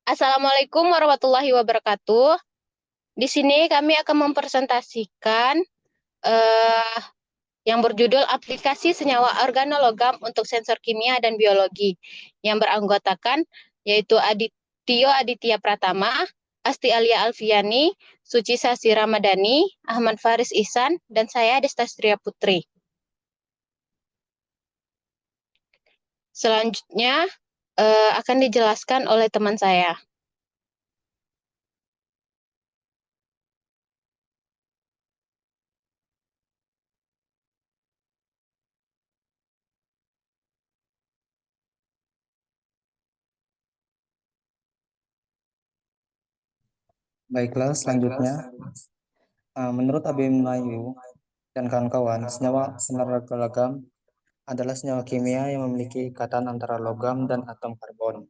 Assalamualaikum warahmatullahi wabarakatuh. Di sini kami akan mempresentasikan eh, yang berjudul Aplikasi Senyawa Organologam untuk Sensor Kimia dan Biologi yang beranggotakan yaitu Adityo Aditya Pratama, Asti Alia Alfiani, Suci Sasi Ramadhani, Ahmad Faris Ihsan, dan saya Desta Stria Putri. Selanjutnya akan dijelaskan oleh teman saya. Baiklah, selanjutnya, menurut Abimanyu dan kawan-kawan, senyawa semerolegam adalah senyawa kimia yang memiliki ikatan antara logam dan atom karbon.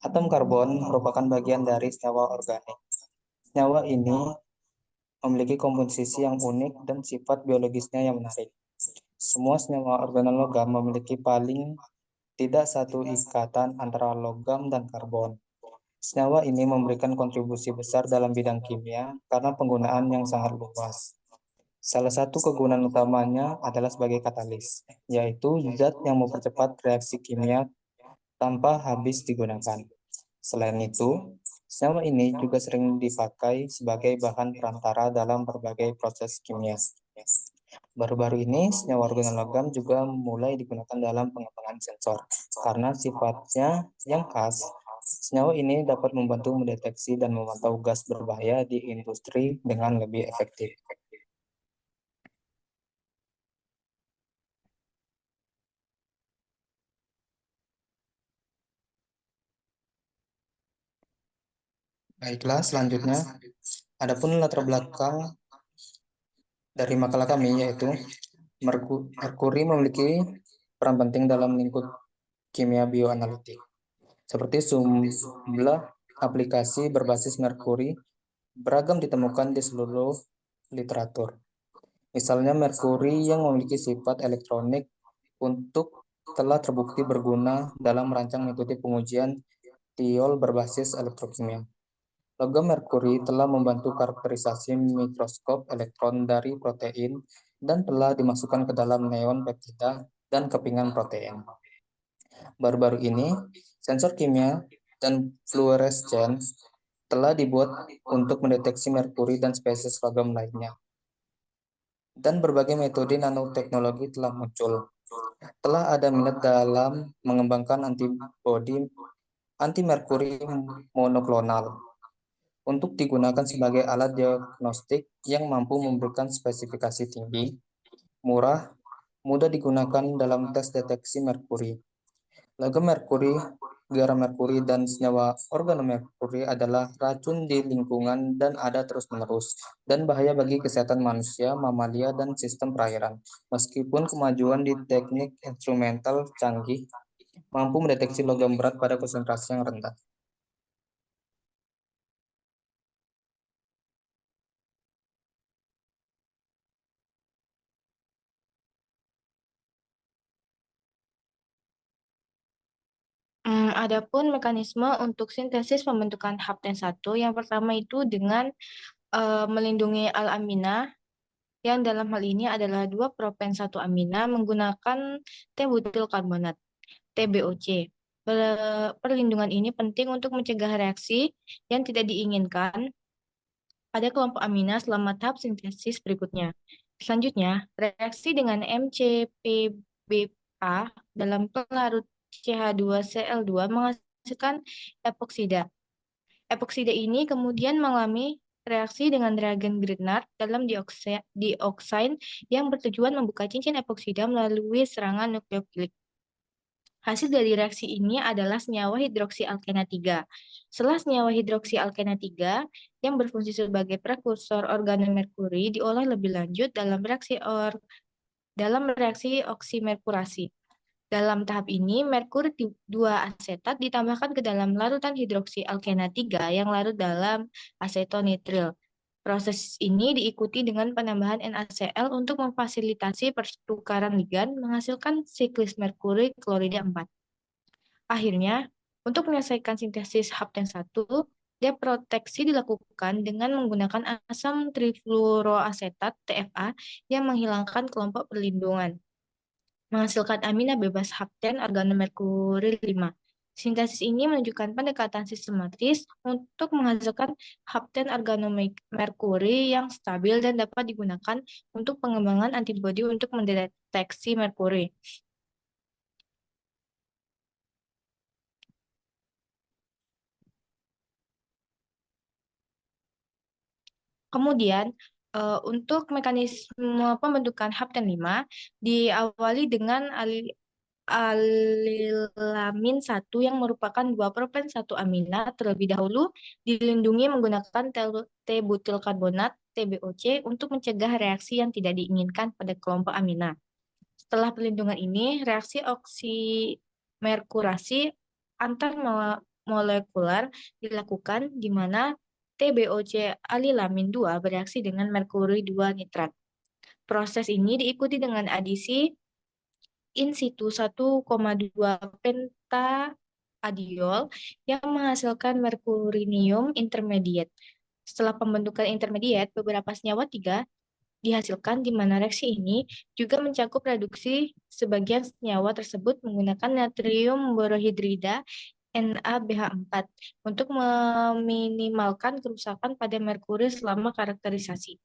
Atom karbon merupakan bagian dari senyawa organik. Senyawa ini memiliki komposisi yang unik dan sifat biologisnya yang menarik. Semua senyawa organologam memiliki paling tidak satu ikatan antara logam dan karbon. Senyawa ini memberikan kontribusi besar dalam bidang kimia karena penggunaan yang sangat luas. Salah satu kegunaan utamanya adalah sebagai katalis, yaitu zat yang mempercepat reaksi kimia tanpa habis digunakan. Selain itu, senyawa ini juga sering dipakai sebagai bahan perantara dalam berbagai proses kimia. Baru-baru ini, senyawa organologam juga mulai digunakan dalam pengembangan sensor. Karena sifatnya yang khas, senyawa ini dapat membantu mendeteksi dan memantau gas berbahaya di industri dengan lebih efektif. Baiklah, selanjutnya, adapun latar belakang dari makalah kami yaitu merkuri memiliki peran penting dalam lingkup kimia bioanalitik. Seperti jumlah aplikasi berbasis merkuri beragam ditemukan di seluruh literatur. Misalnya merkuri yang memiliki sifat elektronik untuk telah terbukti berguna dalam merancang metode pengujian tiol berbasis elektrokimia. Logam merkuri telah membantu karakterisasi mikroskop elektron dari protein dan telah dimasukkan ke dalam neon peptida dan kepingan protein. Baru-baru ini, sensor kimia dan fluoresen telah dibuat untuk mendeteksi merkuri dan spesies logam lainnya. Dan berbagai metode nanoteknologi telah muncul. Telah ada minat dalam mengembangkan antibodi anti-merkuri monoklonal untuk digunakan sebagai alat diagnostik yang mampu memberikan spesifikasi tinggi, murah, mudah digunakan dalam tes deteksi merkuri. Logam merkuri, garam merkuri, dan senyawa organomerkuri adalah racun di lingkungan dan ada terus-menerus, dan bahaya bagi kesehatan manusia, mamalia, dan sistem perairan. Meskipun kemajuan di teknik instrumental canggih mampu mendeteksi logam berat pada konsentrasi yang rendah. Adapun mekanisme untuk sintesis pembentukan hapten 1, yang pertama itu dengan melindungi al-amina, yang dalam hal ini adalah 2-propen-1-amina menggunakan T-butil karbonat, TBOC. Perlindungan ini penting untuk mencegah reaksi yang tidak diinginkan pada kelompok amina selama tahap sintesis berikutnya. Selanjutnya, reaksi dengan MCPBA dalam pelarut CH2Cl2 menghasilkan epoksida. Epoksida ini kemudian mengalami reaksi dengan reagen Grignard dalam dioksain yang bertujuan membuka cincin epoksida melalui serangan nukleofilik. Hasil dari reaksi ini adalah senyawa hidroksialkena 3. Setelah senyawa hidroksialkena 3 yang berfungsi sebagai prekursor organomerkuri diolah lebih lanjut dalam reaksi oksimerkurasi. Dalam tahap ini, merkur 2 asetat ditambahkan ke dalam larutan hidroksialkena 3 yang larut dalam asetonitril. Proses ini diikuti dengan penambahan NaCl untuk memfasilitasi pertukaran ligan menghasilkan siklis merkuri klorida 4. Akhirnya, Untuk menyelesaikan sintesis hapten 1, deproteksi dilakukan dengan menggunakan asam trifluoroasetat TFA yang menghilangkan kelompok perlindungan, menghasilkan amina bebas hapten organomerkuri 5. Sintesis ini menunjukkan pendekatan sistematis untuk menghasilkan hapten organomerkuri yang stabil dan dapat digunakan untuk pengembangan antibodi untuk mendeteksi merkuri. Kemudian, untuk mekanisme pembentukan hapten 5 diawali dengan alilamin 1 yang merupakan 2-propen-1 amina terlebih dahulu dilindungi menggunakan T-butil karbonat TBOC untuk mencegah reaksi yang tidak diinginkan pada kelompok amina. Setelah perlindungan ini, reaksi oksimerkurasi antarmolekular dilakukan di mana TBOC alilamin 2 bereaksi dengan merkuri 2 nitrat. Proses ini diikuti dengan adisi in situ 1,2 pentaadiol yang menghasilkan merkurinium intermediate. Setelah pembentukan intermediate, beberapa senyawa 3 dihasilkan di mana reaksi ini juga mencakup reduksi sebagian senyawa tersebut menggunakan natrium borohidrida NaBH4 untuk meminimalkan kerusakan pada merkuri selama karakterisasi.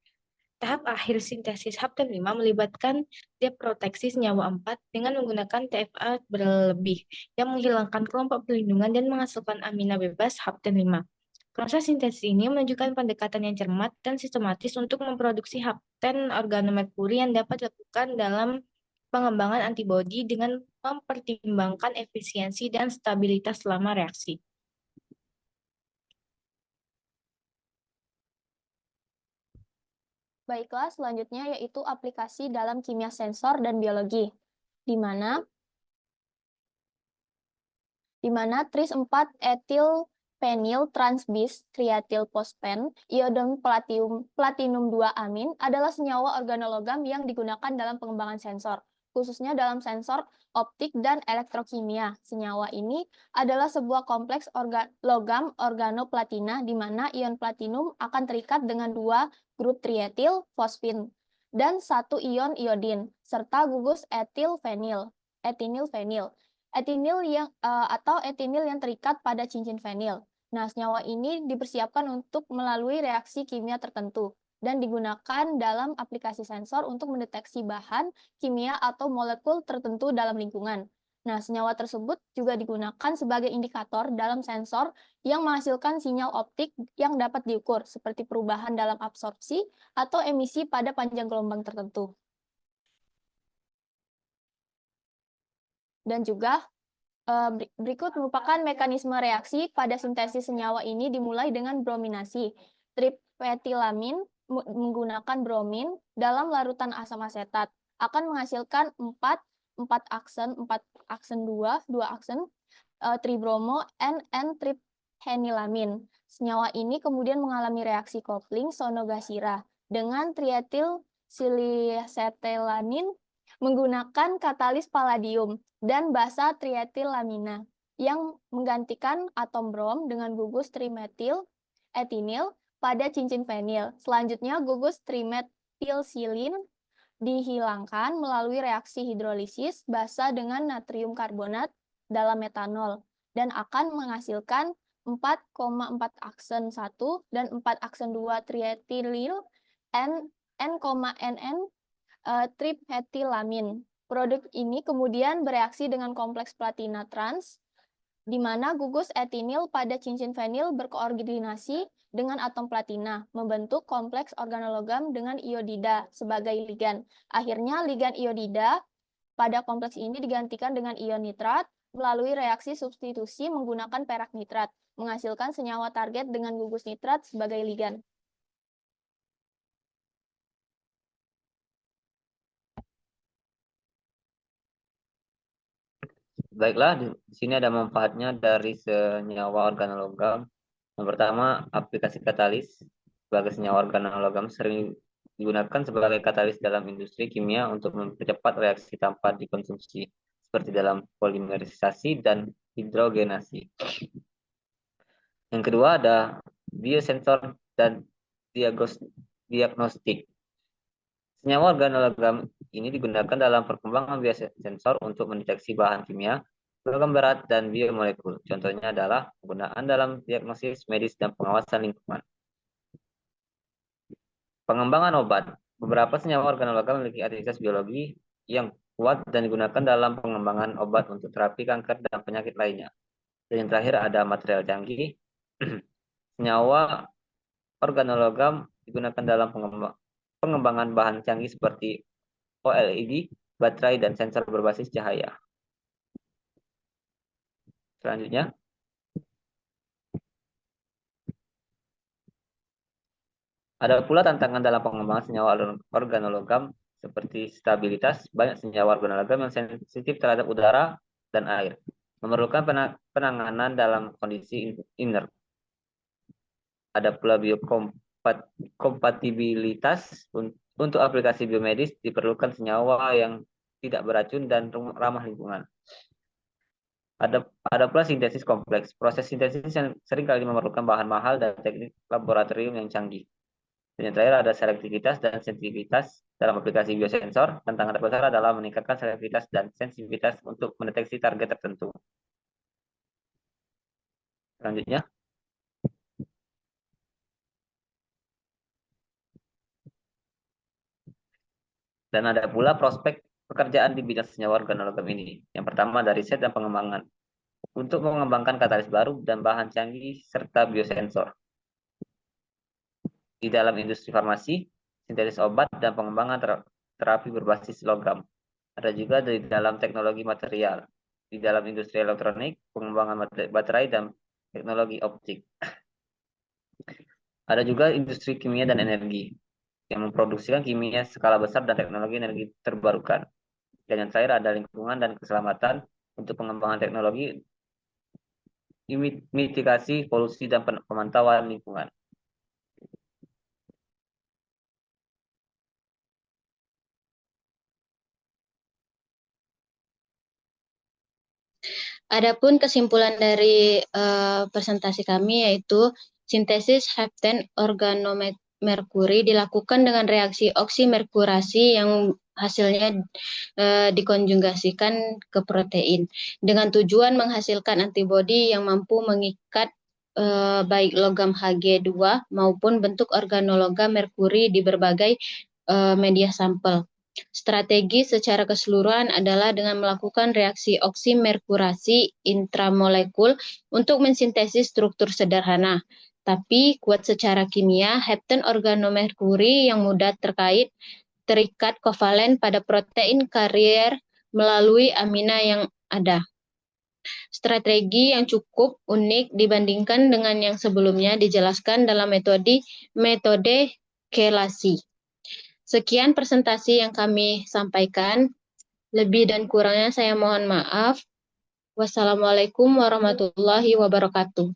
Tahap akhir sintesis hapten 5 melibatkan deproteksi senyawa 4 dengan menggunakan TFA berlebih yang menghilangkan kelompok perlindungan dan menghasilkan amina bebas hapten 5. Proses sintesis ini menunjukkan pendekatan yang cermat dan sistematis untuk memproduksi hapten organomerkuri yang dapat dilakukan dalam pengembangan antibodi dengan mempertimbangkan efisiensi dan stabilitas selama reaksi. Baiklah, selanjutnya yaitu aplikasi dalam kimia sensor dan biologi, di mana tris 4 etil penil transbis triatil fosfen iodon platinum 2 amin adalah senyawa organologam yang digunakan dalam pengembangan sensor, khususnya dalam sensor optik dan elektrokimia. Senyawa ini adalah sebuah kompleks logam organoplatina di mana ion platinum akan terikat dengan 2 grup triatil fosfin dan 1 ion iodin serta gugus etinil fenil atau etinil yang terikat pada cincin fenil. Nah, senyawa ini dipersiapkan untuk melalui reaksi kimia tertentu dan digunakan dalam aplikasi sensor untuk mendeteksi bahan kimia atau molekul tertentu dalam lingkungan. Nah, senyawa tersebut juga digunakan sebagai indikator dalam sensor yang menghasilkan sinyal optik yang dapat diukur, seperti perubahan dalam absorpsi atau emisi pada panjang gelombang tertentu. Dan juga berikut merupakan mekanisme reaksi pada sintesis senyawa ini dimulai dengan brominasi. Tripetilamin menggunakan bromin dalam larutan asam asetat akan menghasilkan 4 aksen 2 aksen tribromo N-tripphenilamin. Senyawa ini kemudian mengalami reaksi coupling sonogasira dengan triatil silisetilamin menggunakan katalis palladium dan basa trietilamina yang menggantikan atom brom dengan gugus trimetil etinil pada cincin fenil. Selanjutnya gugus trimetilsilin dihilangkan melalui reaksi hidrolisis basa dengan natrium karbonat dalam metanol dan akan menghasilkan 4,4 aksen 1 dan 4 aksen 2 trietilyl N,NN triphetilamin. Produk ini kemudian bereaksi dengan kompleks platina trans, di mana gugus etinil pada cincin fenil berkoordinasi dengan atom platina, membentuk kompleks organologam dengan iodida sebagai ligan. Akhirnya ligan iodida pada kompleks ini digantikan dengan ion nitrat melalui reaksi substitusi menggunakan perak nitrat, menghasilkan senyawa target dengan gugus nitrat sebagai ligan. Baiklah, di sini ada manfaatnya dari senyawa organologam. Yang pertama, aplikasi katalis. Sebagai senyawa organologam sering digunakan sebagai katalis dalam industri kimia untuk mempercepat reaksi tanpa dikonsumsi, seperti dalam polimerisasi dan hidrogenasi. Yang kedua ada biosensor dan diagnostik. Senyawa organologam ini digunakan dalam perkembangan biosensor untuk mendeteksi bahan kimia, logam berat, dan biomolekul. Contohnya adalah penggunaan dalam diagnosis medis dan pengawasan lingkungan. Pengembangan obat. Beberapa senyawa organologam memiliki aktivitas biologi yang kuat dan digunakan dalam pengembangan obat untuk terapi kanker dan penyakit lainnya. Dan yang terakhir ada material canggih. Senyawa organologam digunakan dalam pengembangan bahan canggih seperti OLED, baterai, dan sensor berbasis cahaya. Selanjutnya, ada pula tantangan dalam pengembangan senyawa organologam seperti stabilitas. Banyak senyawa organologam yang sensitif terhadap udara dan air, memerlukan penanganan dalam kondisi inert. Ada pula biokompatibilitas. Untuk aplikasi biomedis diperlukan senyawa yang tidak beracun dan ramah lingkungan. Ada pula sintesis kompleks. Proses sintesis yang seringkali memerlukan bahan mahal dan teknik laboratorium yang canggih. Dan yang terakhir ada selektivitas dan sensitivitas dalam aplikasi biosensor. Tantangan terbesar adalah meningkatkan selektivitas dan sensitivitas untuk mendeteksi target tertentu. Selanjutnya, dan ada pula prospek pekerjaan di bidang senyawa organologam ini. Yang pertama dari riset dan pengembangan untuk mengembangkan katalis baru dan bahan canggih serta biosensor. Di dalam industri farmasi, sintesis obat dan pengembangan terapi berbasis logam. Ada juga di dalam teknologi material, di dalam industri elektronik, pengembangan baterai dan teknologi optik. Ada juga industri kimia dan energi yang memproduksikan kimia skala besar dan teknologi energi terbarukan. Dan yang terakhir ada lingkungan dan keselamatan untuk pengembangan teknologi, mitigasi polusi dan pemantauan lingkungan. Adapun kesimpulan dari presentasi kami yaitu sintesis hepten organomerkuri dilakukan dengan reaksi oksimerkurasi yang hasilnya dikonjugasikan ke protein dengan tujuan menghasilkan antibodi yang mampu mengikat baik logam Hg2 maupun bentuk organologam merkuri di berbagai media sampel. Strategi secara keseluruhan adalah dengan melakukan reaksi oksimerkurasi intramolekul untuk mensintesis struktur sederhana, tapi kuat secara kimia. Hepten organomerkuri yang mudah terikat kovalen pada protein karier melalui amina yang ada. Strategi yang cukup unik dibandingkan dengan yang sebelumnya dijelaskan dalam metode kelasi. Sekian presentasi yang kami sampaikan. Lebih dan kurangnya saya mohon maaf. Wassalamualaikum warahmatullahi wabarakatuh.